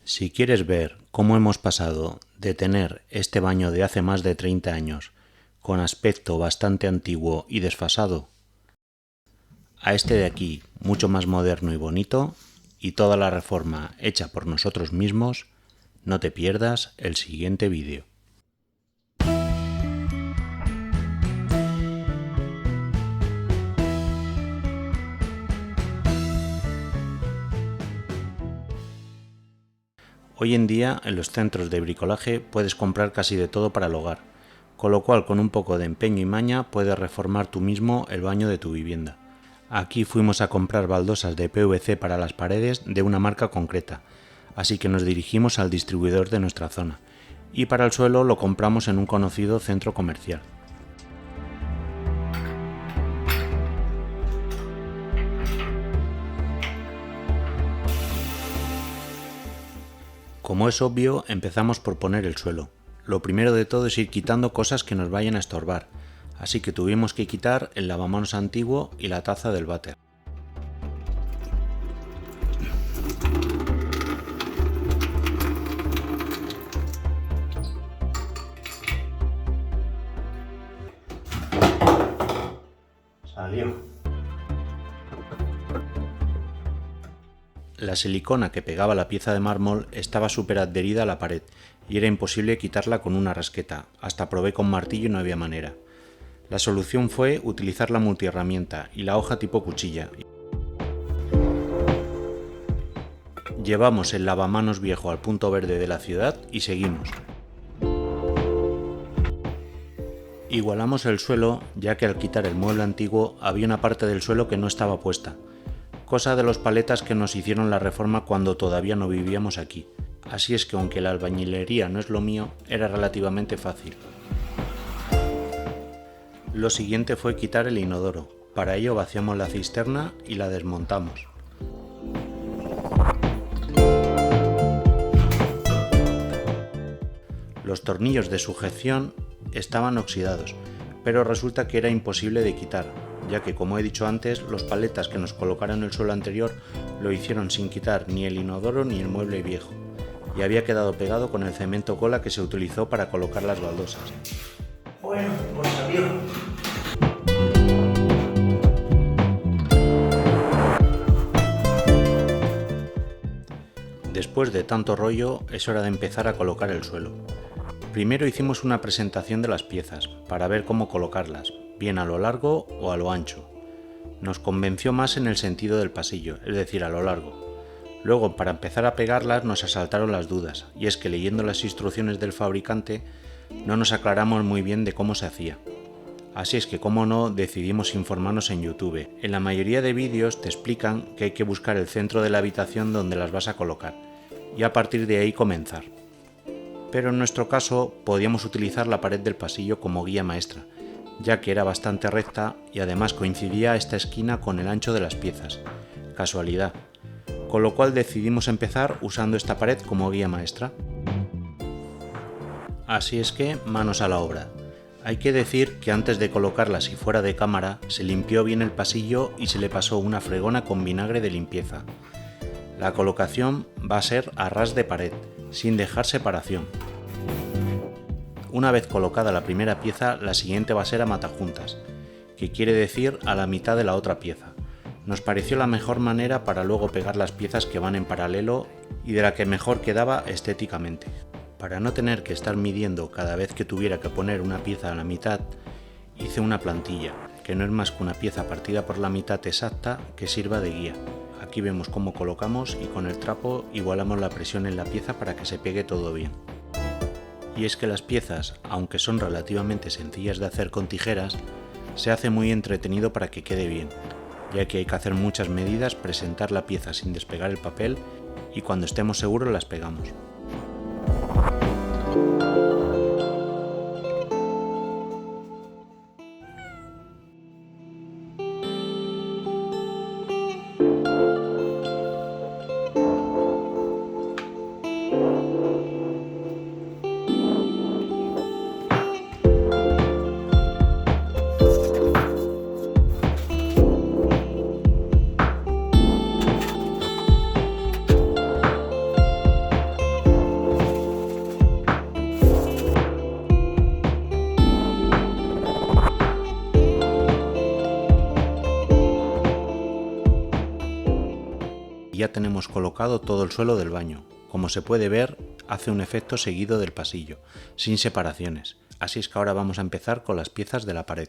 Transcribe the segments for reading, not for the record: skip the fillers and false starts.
Si quieres ver cómo hemos pasado de tener este baño de hace más de 30 años, con aspecto bastante antiguo y desfasado, a este de aquí, mucho más moderno y bonito, y toda la reforma hecha por nosotros mismos, no te pierdas el siguiente vídeo. Hoy en día en los centros de bricolaje puedes comprar casi de todo para el hogar, con lo cual con un poco de empeño y maña puedes reformar tú mismo el baño de tu vivienda. Aquí fuimos a comprar baldosas de PVC para las paredes de una marca concreta, así que nos dirigimos al distribuidor de nuestra zona, y para el suelo lo compramos en un conocido centro comercial. Como es obvio, empezamos por poner el suelo. Lo primero de todo es ir quitando cosas que nos vayan a estorbar, así que tuvimos que quitar el lavamanos antiguo y la taza del váter. Salió. La silicona que pegaba la pieza de mármol estaba súper adherida a la pared y era imposible quitarla con una rasqueta, hasta probé con martillo y no había manera. La solución fue utilizar la multiherramienta y la hoja tipo cuchilla. Llevamos el lavamanos viejo al punto verde de la ciudad y seguimos. Igualamos el suelo, ya que al quitar el mueble antiguo había una parte del suelo que no estaba puesta, cosa de los paletas que nos hicieron la reforma cuando todavía no vivíamos aquí. Así es que aunque la albañilería no es lo mío, era relativamente fácil. Lo siguiente fue quitar el inodoro. Para ello vaciamos la cisterna y la desmontamos. Los tornillos de sujeción estaban oxidados, pero resulta que era imposible de quitar, ya que, como he dicho antes, los paletas que nos colocaron en el suelo anterior lo hicieron sin quitar ni el inodoro ni el mueble viejo, y había quedado pegado con el cemento cola que se utilizó para colocar las baldosas. Bueno, pues salió. Después de tanto rollo, es hora de empezar a colocar el suelo. Primero hicimos una presentación de las piezas, para ver cómo colocarlas, bien a lo largo o a lo ancho. Nos convenció más en el sentido del pasillo, es decir, a lo largo. Luego, para empezar a pegarlas, nos asaltaron las dudas, y es que leyendo las instrucciones del fabricante, no nos aclaramos muy bien de cómo se hacía. Así es que, como no, decidimos informarnos en YouTube. En la mayoría de vídeos te explican que hay que buscar el centro de la habitación donde las vas a colocar, y a partir de ahí comenzar. Pero en nuestro caso podíamos utilizar la pared del pasillo como guía maestra, ya que era bastante recta y además coincidía esta esquina con el ancho de las piezas. Casualidad. Con lo cual decidimos empezar usando esta pared como guía maestra. Así es que, manos a la obra. Hay que decir que antes de colocarlas y fuera de cámara, se limpió bien el pasillo y se le pasó una fregona con vinagre de limpieza. La colocación va a ser a ras de pared, sin dejar separación. Una vez colocada la primera pieza, la siguiente va a ser a matajuntas, que quiere decir a la mitad de la otra pieza. Nos pareció la mejor manera para luego pegar las piezas que van en paralelo y de la que mejor quedaba estéticamente. Para no tener que estar midiendo cada vez que tuviera que poner una pieza a la mitad, hice una plantilla, que no es más que una pieza partida por la mitad exacta que sirva de guía. Aquí vemos cómo colocamos y con el trapo igualamos la presión en la pieza para que se pegue todo bien. Y es que las piezas, aunque son relativamente sencillas de hacer con tijeras, se hace muy entretenido para que quede bien, ya que hay que hacer muchas medidas, presentar la pieza sin despegar el papel y cuando estemos seguros las pegamos. y ya tenemos colocado todo el suelo del baño. Como se puede ver, hace un efecto seguido del pasillo, sin separaciones. Así es que ahora vamos a empezar con las piezas de la pared.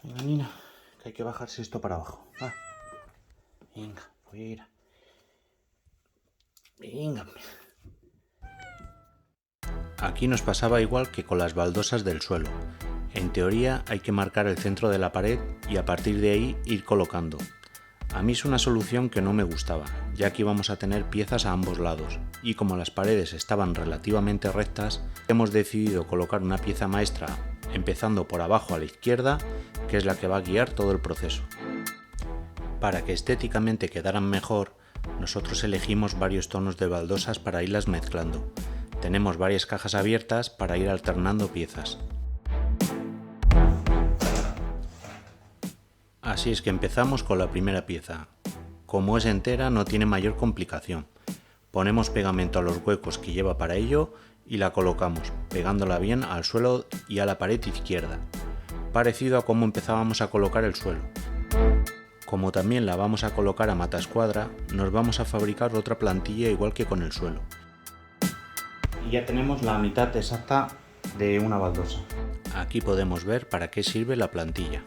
Venga, Nina, que hay que bajarse esto para abajo. Va. Venga, voy a ir. Venga. Aquí nos pasaba igual que con las baldosas del suelo. En teoría hay que marcar el centro de la pared y a partir de ahí ir colocando. A mí es una solución que no me gustaba, ya que íbamos a tener piezas a ambos lados, y como las paredes estaban relativamente rectas, hemos decidido colocar una pieza maestra empezando por abajo a la izquierda, que es la que va a guiar todo el proceso. Para que estéticamente quedaran mejor, nosotros elegimos varios tonos de baldosas para irlas mezclando. Tenemos varias cajas abiertas para ir alternando piezas. Así es que empezamos con la primera pieza. Como es entera, no tiene mayor complicación. Ponemos pegamento a los huecos que lleva para ello y la colocamos, pegándola bien al suelo y a la pared izquierda, parecido a como empezábamos a colocar el suelo. Como también la vamos a colocar a matascuadra, nos vamos a fabricar otra plantilla igual que con el suelo. Y ya tenemos la mitad exacta de una baldosa. Aquí podemos ver para qué sirve la plantilla.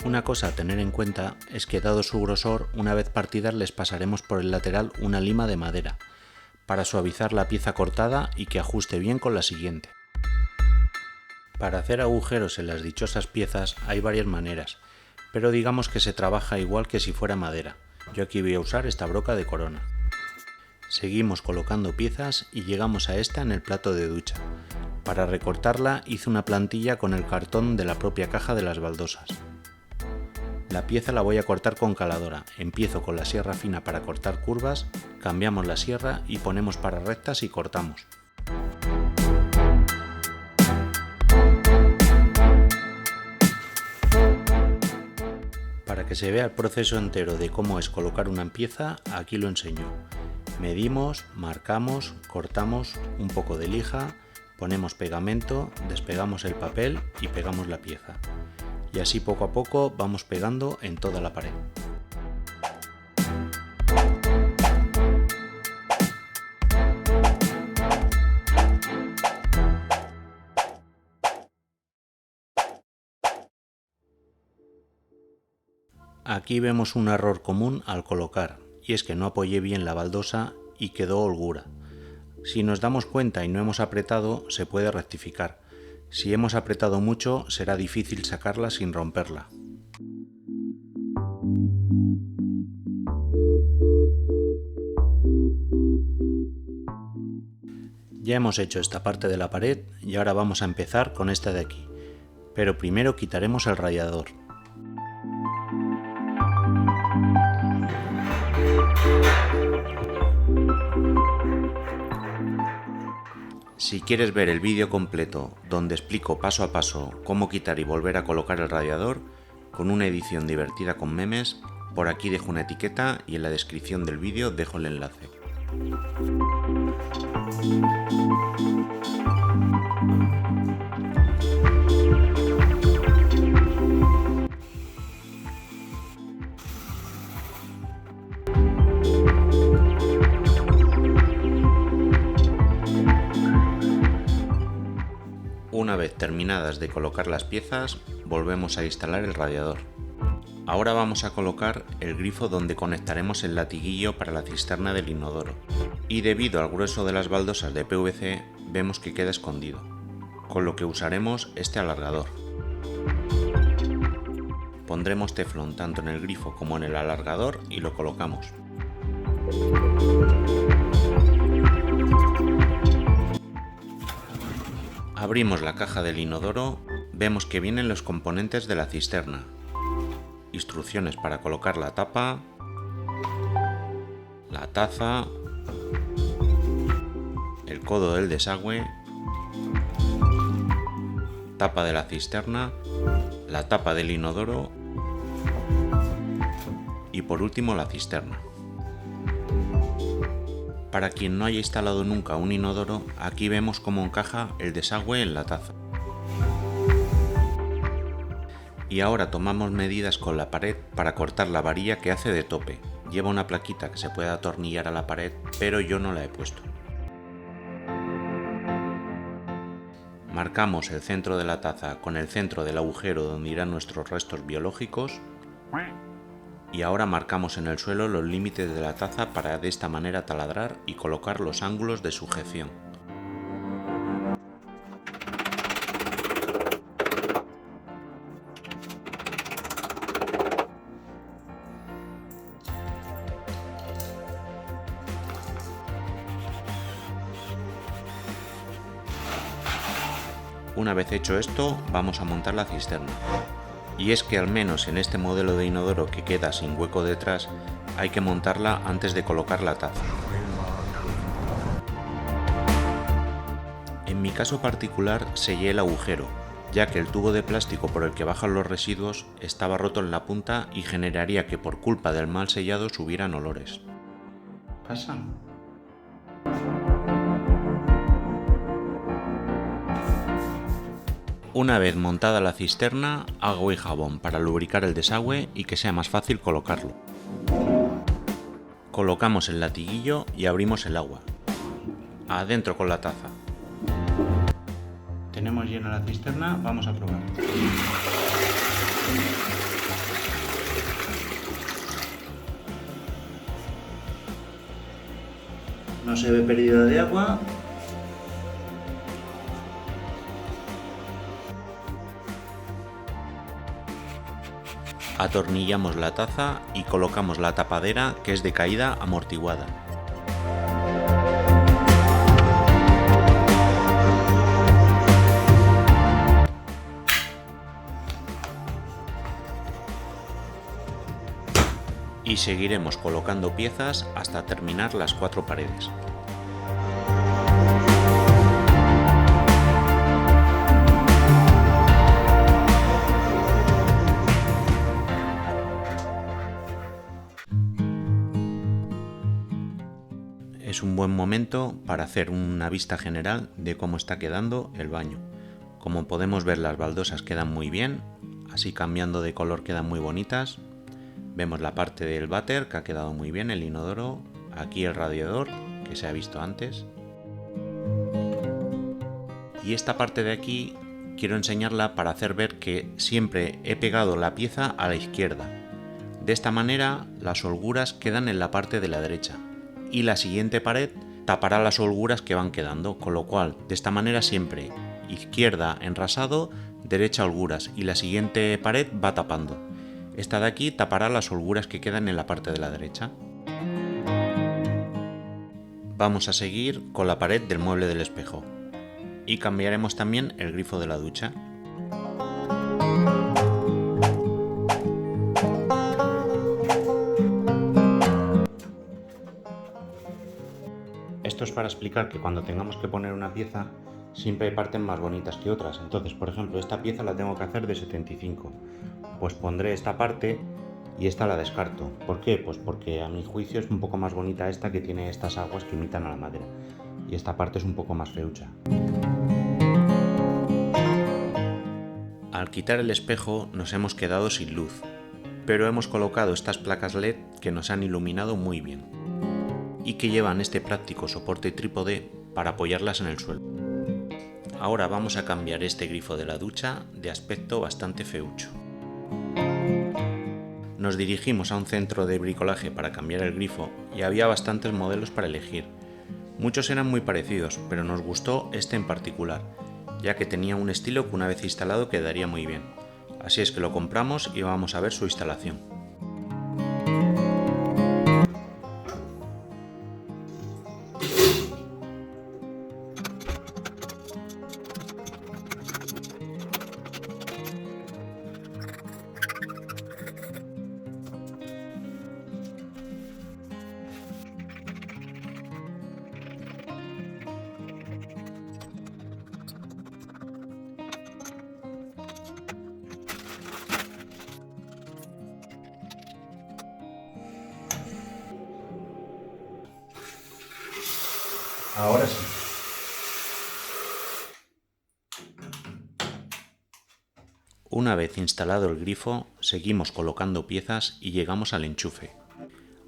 Una cosa a tener en cuenta es que dado su grosor, una vez partidas les pasaremos por el lateral una lima de madera, para suavizar la pieza cortada y que ajuste bien con la siguiente. Para hacer agujeros en las dichosas piezas hay varias maneras, pero digamos que se trabaja igual que si fuera madera. Yo aquí voy a usar esta broca de corona. Seguimos colocando piezas y llegamos a esta en el plato de ducha. Para recortarla hice una plantilla con el cartón de la propia caja de las baldosas. La pieza la voy a cortar con caladora. Empiezo con la sierra fina para cortar curvas, cambiamos la sierra y ponemos para rectas y cortamos. Para que se vea el proceso entero de cómo es colocar una pieza, aquí lo enseño. Medimos, marcamos, cortamos un poco de lija, ponemos pegamento, despegamos el papel y pegamos la pieza. Y así poco a poco vamos pegando en toda la pared. Aquí vemos un error común al colocar, y es que no apoyé bien la baldosa y quedó holgura. Si nos damos cuenta y no hemos apretado, se puede rectificar. Si hemos apretado mucho, será difícil sacarla sin romperla. Ya hemos hecho esta parte de la pared y ahora vamos a empezar con esta de aquí. Pero primero quitaremos el radiador. Si quieres ver el vídeo completo donde explico paso a paso cómo quitar y volver a colocar el radiador, con una edición divertida con memes, por aquí dejo una etiqueta y en la descripción del vídeo dejo el enlace. Una vez terminadas de colocar las piezas, volvemos a instalar el radiador. Ahora vamos a colocar el grifo donde conectaremos el latiguillo para la cisterna del inodoro. Y debido al grueso de las baldosas de PVC, vemos que queda escondido, con lo que usaremos este alargador. Pondremos teflón tanto en el grifo como en el alargador y lo colocamos. Abrimos la caja del inodoro, vemos que vienen los componentes de la cisterna, instrucciones para colocar la tapa, la taza, el codo del desagüe, tapa de la cisterna, la tapa del inodoro y por último la cisterna. Para quien no haya instalado nunca un inodoro, aquí vemos cómo encaja el desagüe en la taza. Y ahora tomamos medidas con la pared para cortar la varilla que hace de tope. Lleva una plaquita que se puede atornillar a la pared, pero yo no la he puesto. Marcamos el centro de la taza con el centro del agujero donde irán nuestros restos biológicos. Y ahora marcamos en el suelo los límites de la taza para de esta manera taladrar y colocar los ángulos de sujeción. Una vez hecho esto, vamos a montar la cisterna. Y es que al menos en este modelo de inodoro que queda sin hueco detrás, hay que montarla antes de colocar la taza. En mi caso particular sellé el agujero, ya que el tubo de plástico por el que bajan los residuos estaba roto en la punta y generaría que por culpa del mal sellado subieran olores. ¿Pasa? Una vez montada la cisterna, agua y jabón para lubricar el desagüe y que sea más fácil colocarlo. Colocamos el latiguillo y abrimos el agua. Adentro con la taza. Tenemos llena la cisterna, vamos a probar. No se ve pérdida de agua. Atornillamos la taza y colocamos la tapadera, que es de caída amortiguada. Y seguiremos colocando piezas hasta terminar las 4 paredes. Es un buen momento para hacer una vista general de cómo está quedando el baño. Como podemos ver, las baldosas quedan muy bien, así cambiando de color quedan muy bonitas. Vemos la parte del váter que ha quedado muy bien, el inodoro, aquí el radiador que se ha visto antes. Y esta parte de aquí quiero enseñarla para hacer ver que siempre he pegado la pieza a la izquierda. De esta manera las holguras quedan en la parte de la derecha y la siguiente pared tapará las holguras que van quedando, con lo cual de esta manera siempre izquierda enrasado, derecha holguras y la siguiente pared va tapando. Esta de aquí tapará las holguras que quedan en la parte de la derecha. Vamos a seguir con la pared del mueble del espejo y cambiaremos también el grifo de la ducha. Esto es para explicar que cuando tengamos que poner una pieza siempre hay partes más bonitas que otras. Entonces, por ejemplo, esta pieza la tengo que hacer de 75. Pues pondré esta parte y esta la descarto. ¿Por qué? Pues porque a mi juicio es un poco más bonita esta, que tiene estas aguas que imitan a la madera. Y esta parte es un poco más feucha. Al quitar el espejo nos hemos quedado sin luz, pero hemos colocado estas placas LED que nos han iluminado muy bien y que llevan este práctico soporte trípode para apoyarlas en el suelo. Ahora vamos a cambiar este grifo de la ducha de aspecto bastante feucho. Nos dirigimos a un centro de bricolaje para cambiar el grifo y había bastantes modelos para elegir. Muchos eran muy parecidos, pero nos gustó este en particular, ya que tenía un estilo que una vez instalado quedaría muy bien. Así es que lo compramos y vamos a ver su instalación. Ahora sí. Una vez instalado el grifo, seguimos colocando piezas y llegamos al enchufe.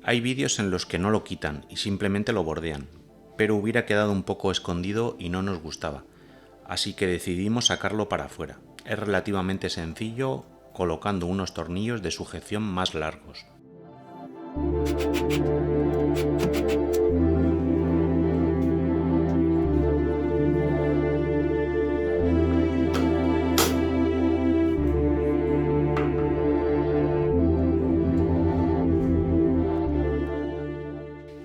Hay vídeos en los que no lo quitan y simplemente lo bordean, pero hubiera quedado un poco escondido y no nos gustaba, así que decidimos sacarlo para afuera. Es relativamente sencillo, colocando unos tornillos de sujeción más largos.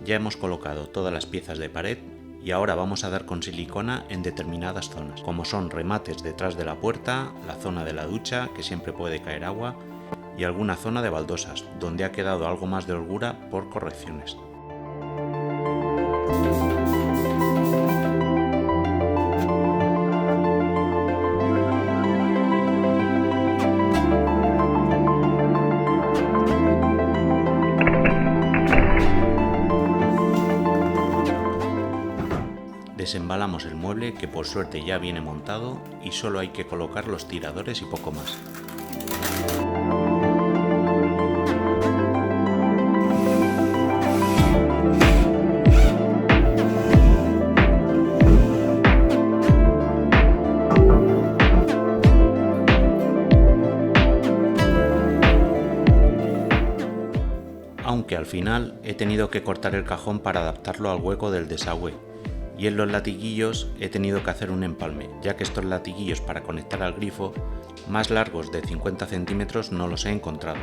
Ya hemos colocado todas las piezas de pared y ahora vamos a dar con silicona en determinadas zonas, como son remates detrás de la puerta, la zona de la ducha, que siempre puede caer agua, y alguna zona de baldosas, donde ha quedado algo más de holgura por correcciones. Desembalamos el mueble, que por suerte ya viene montado, y solo hay que colocar los tiradores y poco más. Aunque al final he tenido que cortar el cajón para adaptarlo al hueco del desagüe, y en los latiguillos he tenido que hacer un empalme, ya que estos latiguillos para conectar al grifo más largos de 50 centímetros no los he encontrado.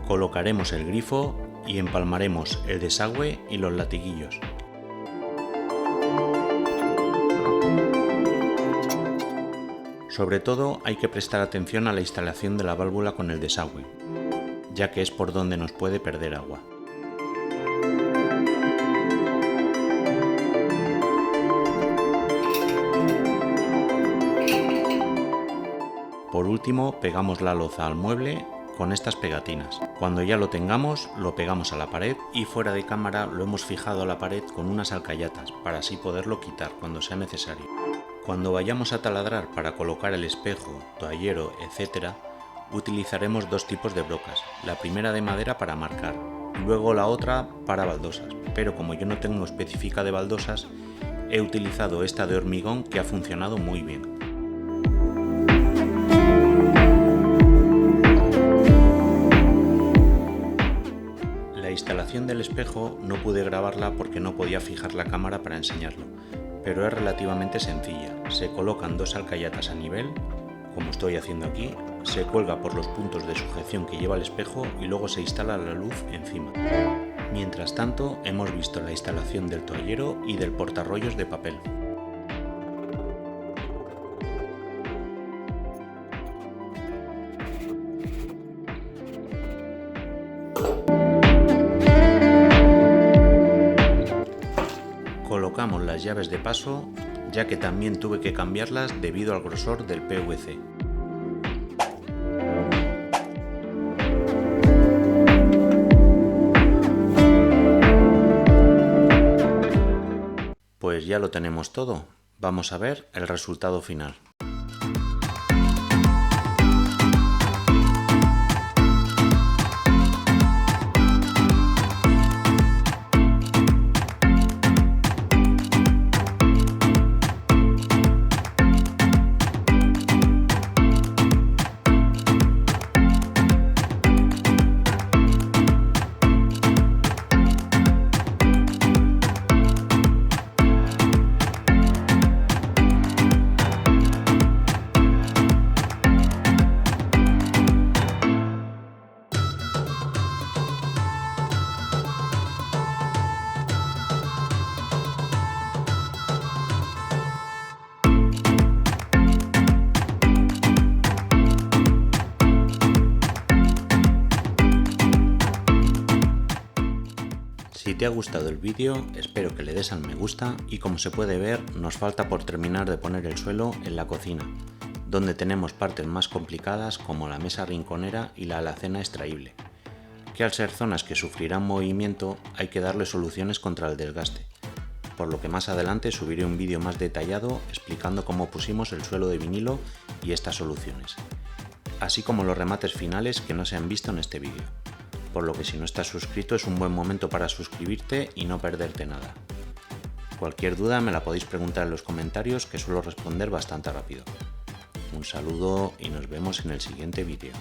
Colocaremos el grifo y empalmaremos el desagüe y los latiguillos. Sobre todo hay que prestar atención a la instalación de la válvula con el desagüe, ya que es por donde nos puede perder agua. Por último, pegamos la loza al mueble con estas pegatinas. Cuando ya lo tengamos, lo pegamos a la pared y fuera de cámara lo hemos fijado a la pared con unas alcayatas para así poderlo quitar cuando sea necesario. Cuando vayamos a taladrar para colocar el espejo, toallero, etc., utilizaremos dos tipos de brocas, la primera de madera para marcar, luego la otra para baldosas, pero como yo no tengo específica de baldosas, he utilizado esta de hormigón que ha funcionado muy bien. La instalación del espejo no pude grabarla porque no podía fijar la cámara para enseñarlo, pero es relativamente sencilla. Se colocan dos alcayatas a nivel, como estoy haciendo aquí, se cuelga por los puntos de sujeción que lleva el espejo y luego se instala la luz encima. Mientras tanto, hemos visto la instalación del toallero y del portarrollos de papel. Colocamos las llaves de paso, ya que también tuve que cambiarlas debido al grosor del PVC. Pues ya lo tenemos todo. Vamos a ver el resultado final. Si te ha gustado el vídeo, espero que le des al me gusta y como se puede ver, nos falta por terminar de poner el suelo en la cocina, donde tenemos partes más complicadas como la mesa rinconera y la alacena extraíble. que al ser zonas que sufrirán movimiento hay que darle soluciones contra el desgaste, por lo que más adelante subiré un vídeo más detallado explicando cómo pusimos el suelo de vinilo y estas soluciones, así como los remates finales que no se han visto en este vídeo, por lo que si no estás suscrito es un buen momento para suscribirte y no perderte nada. Cualquier duda me la podéis preguntar en los comentarios, que suelo responder bastante rápido. Un saludo y nos vemos en el siguiente vídeo.